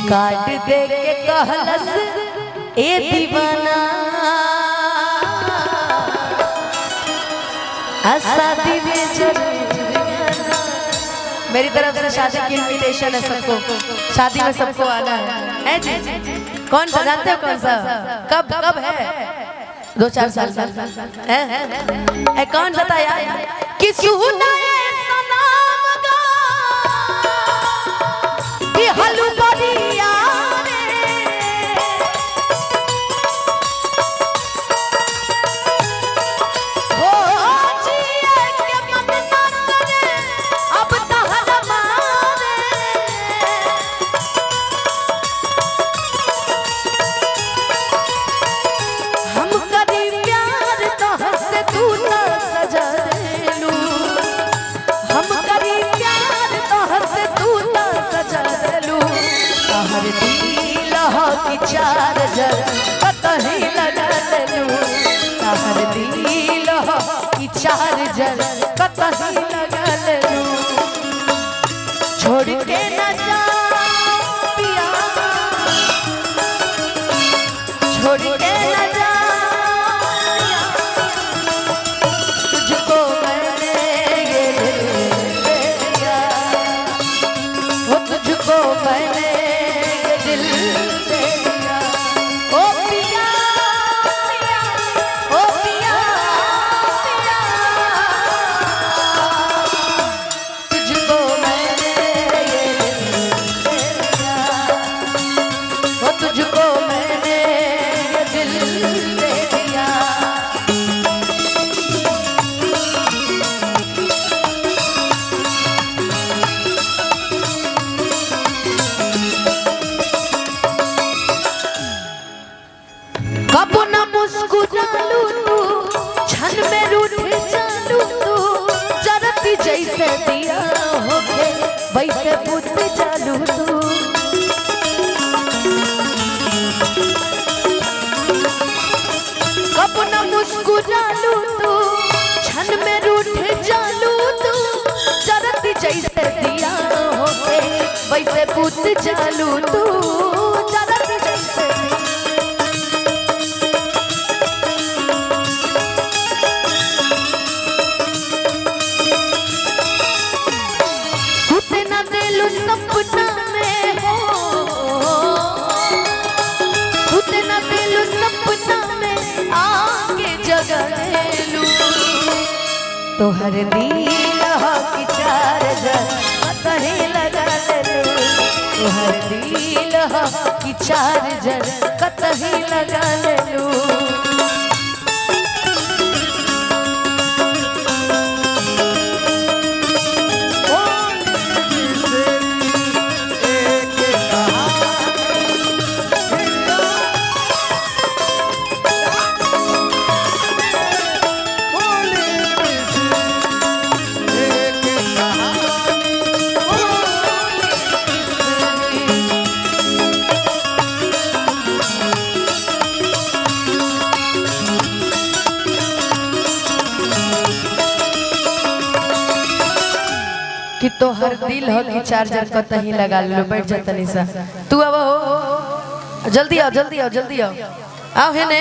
Card दे के कहलस ए दीवाना शादी में मेरी तरफ से शादी की इनविटेशन है सबको, शादी में सबको आना है जी। कौन सा जानते हो कौन सा? कब कब है? 2-4 साल है कौन बताया कि सुना चार्जर कतही लगा लू हर दिल की चार्जर कतही लगा लू छोड़ के न जा पिया छोड़ के न जा तुझको मैंने ये दिया वो तुझको मैंने दिल जैसे दिया होके वैसे बुझ चालू तू कब न मुस्कुरालू तू क्षण में रूठ जालू तू जरती जैसे दिया होके वैसे बुझ चालू तू जरती जैसे सपना में हो खुद न दिल सपना में आके जगह लू तो हर दिल की चार्जर कतही लगा लू तो हर दिल की चार्जर कतही लगा लू कि तो हर दिल हो कि चार्जर कतही लगा लो। बैठ जा तनिसा तू अब हो जल्दी आओ जल्दी आओ जल्दी आओ आओ है ने।